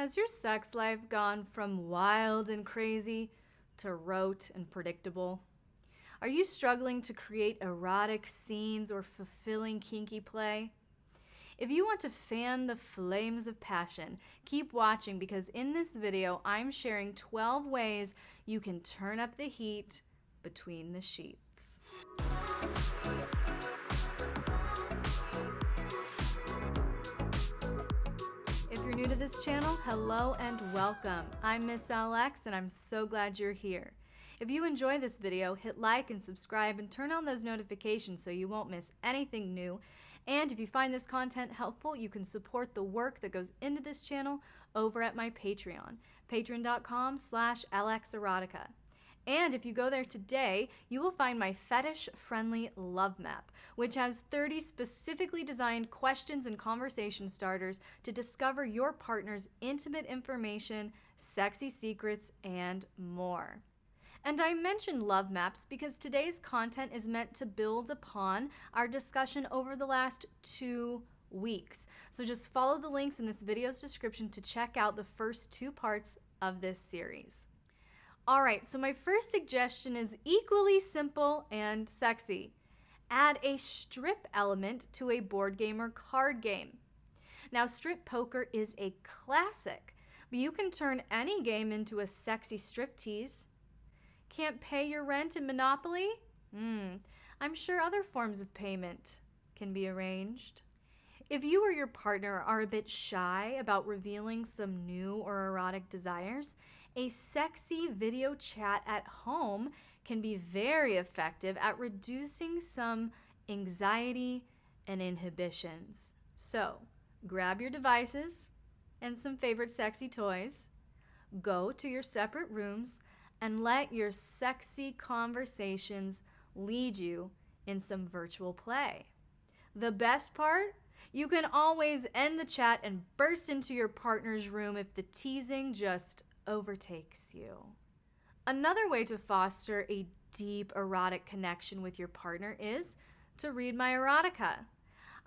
Has your sex life gone from wild and crazy to rote and predictable? Are you struggling to create erotic scenes or fulfilling kinky play? If you want to fan the flames of passion, keep watching because in this video, I'm sharing 12 ways you can turn up the heat between the sheets. If you're new to this channel, hello and welcome. I'm Miss LX and I'm so glad you're here. If you enjoy this video, hit like and subscribe and turn on those notifications so you won't miss anything new. And if you find this content helpful, you can support the work that goes into this channel over at my Patreon, patreon.com/LXerotica. And if you go there today, you will find my fetish-friendly love map, which has 30 specifically designed questions and conversation starters to discover your partner's intimate information, sexy secrets, and more. And I mentioned love maps because today's content is meant to build upon our discussion over the last 2 weeks. So just follow the links in this video's description to check out the first 2 parts of this series. All right, so my first suggestion is equally simple and sexy. Add a strip element to a board game or card game. Now, strip poker is a classic, but you can turn any game into a sexy striptease. Can't pay your rent in Monopoly? I'm sure other forms of payment can be arranged. If you or your partner are a bit shy about revealing some new or erotic desires, a sexy video chat at home can be very effective at reducing some anxiety and inhibitions. So, grab your devices and some favorite sexy toys, go to your separate rooms, and let your sexy conversations lead you in some virtual play. The best part? You can always end the chat and burst into your partner's room if the teasing just overtakes you. Another way to foster a deep erotic connection with your partner is to read my erotica.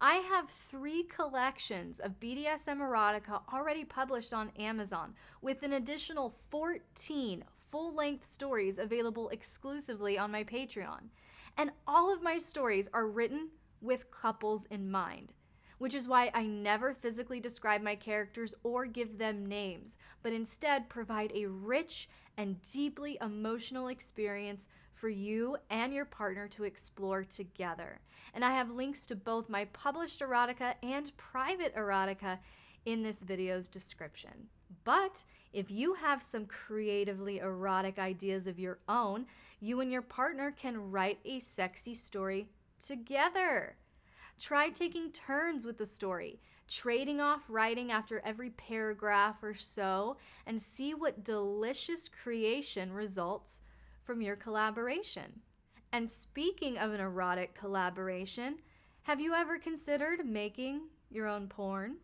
I have 3 collections of BDSM erotica already published on Amazon, with an additional 14 full-length stories available exclusively on my Patreon. And all of my stories are written with couples in mind, which is why I never physically describe my characters or give them names, but instead provide a rich and deeply emotional experience for you and your partner to explore together. And I have links to both my published erotica and private erotica in this video's description. But if you have some creatively erotic ideas of your own, you and your partner can write a sexy story together. Try taking turns with the story, trading off writing after every paragraph or so, and see what delicious creation results from your collaboration. And speaking of an erotic collaboration, have you ever considered making your own porn?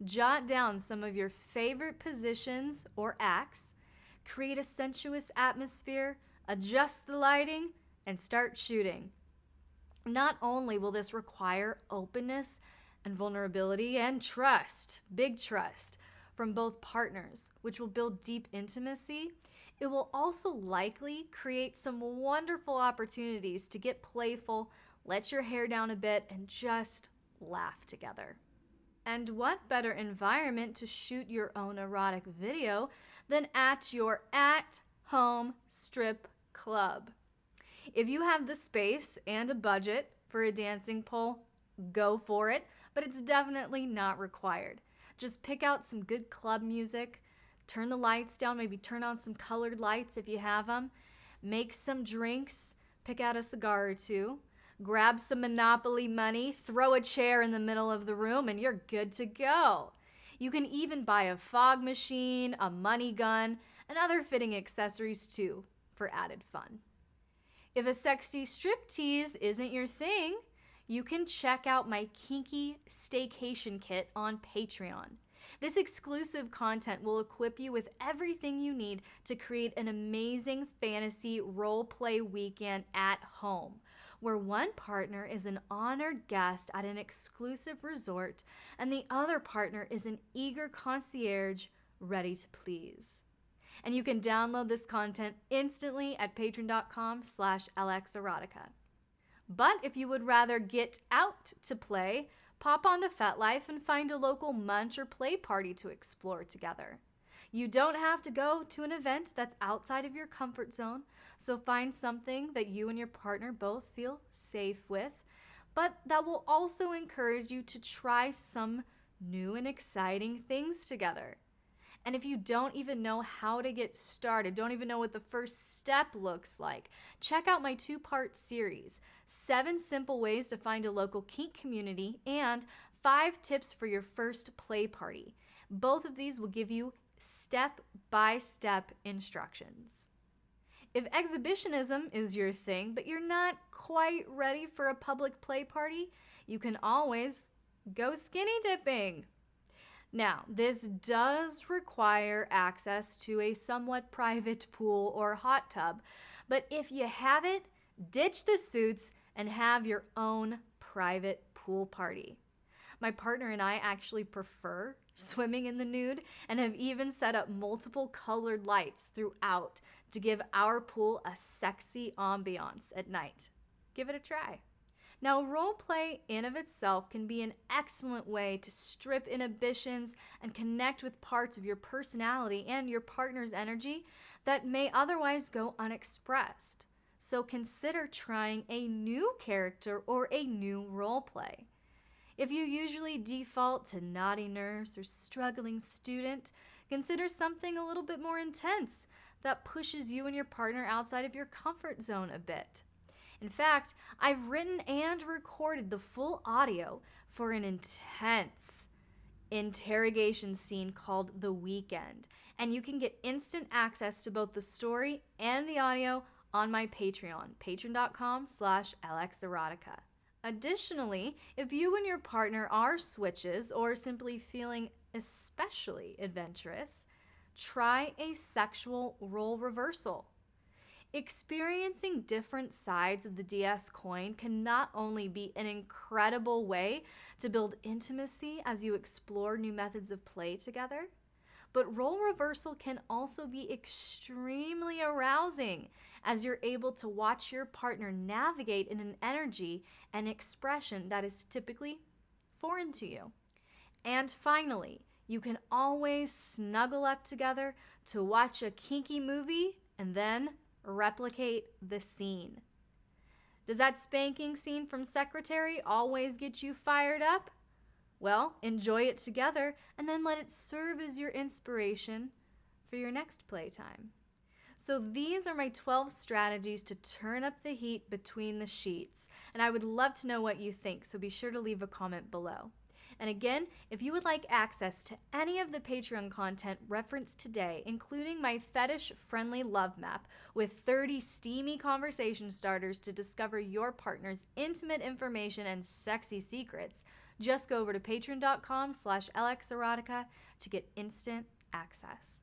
Jot down some of your favorite positions or acts, create a sensuous atmosphere, adjust the lighting, and start shooting. Not only will this require openness and vulnerability and trust, big trust, from both partners, which will build deep intimacy, it will also likely create some wonderful opportunities to get playful, let your hair down a bit, and just laugh together. And what better environment to shoot your own erotic video than at your at-home strip club? If you have the space and a budget for a dancing pole, go for it, but it's definitely not required. Just pick out some good club music, turn the lights down, maybe turn on some colored lights if you have them, make some drinks, pick out a cigar or 2, grab some Monopoly money, throw a chair in the middle of the room, and you're good to go. You can even buy a fog machine, a money gun, and other fitting accessories too for added fun. If a sexy striptease isn't your thing, you can check out my Kinky Staycation kit on Patreon. This exclusive content will equip you with everything you need to create an amazing fantasy role-play weekend at home, where one partner is an honored guest at an exclusive resort and the other partner is an eager concierge ready to please. And you can download this content instantly at patreon.com/LXerotica. But if you would rather get out to play, pop onto FetLife and find a local munch or play party to explore together. You don't have to go to an event that's outside of your comfort zone, so find something that you and your partner both feel safe with, but that will also encourage you to try some new and exciting things together. And if you don't even know how to get started, don't even know what the first step looks like, check out my 2-part series, 7 simple ways to find a local kink community and 5 tips for your first play party. Both of these will give you step-by-step instructions. If exhibitionism is your thing, but you're not quite ready for a public play party, you can always go skinny dipping. Now, this does require access to a somewhat private pool or hot tub, but if you have it, ditch the suits and have your own private pool party. My partner and I actually prefer swimming in the nude and have even set up multiple colored lights throughout to give our pool a sexy ambiance at night. Give it a try. Now, roleplay in of itself can be an excellent way to strip inhibitions and connect with parts of your personality and your partner's energy that may otherwise go unexpressed. So consider trying a new character or a new roleplay. If you usually default to naughty nurse or struggling student, consider something a little bit more intense that pushes you and your partner outside of your comfort zone a bit. In fact, I've written and recorded the full audio for an intense interrogation scene called The Weekend, and you can get instant access to both the story and the audio on my Patreon, patreon.com/LXerotica. Additionally, if you and your partner are switches or simply feeling especially adventurous, try a sexual role reversal. Experiencing different sides of the DS coin can not only be an incredible way to build intimacy as you explore new methods of play together, but role reversal can also be extremely arousing as you're able to watch your partner navigate in an energy and expression that is typically foreign to you. And finally, you can always snuggle up together to watch a kinky movie and then replicate the scene. Does that spanking scene from Secretary always get you fired up? Well, enjoy it together and then let it serve as your inspiration for your next playtime. So these are my 12 strategies to turn up the heat between the sheets, and I would love to know what you think, so be sure to leave a comment below. And again, if you would like access to any of the Patreon content referenced today, including my fetish-friendly love map with 30 steamy conversation starters to discover your partner's intimate information and sexy secrets, just go over to patreon.com/LXerotica to get instant access.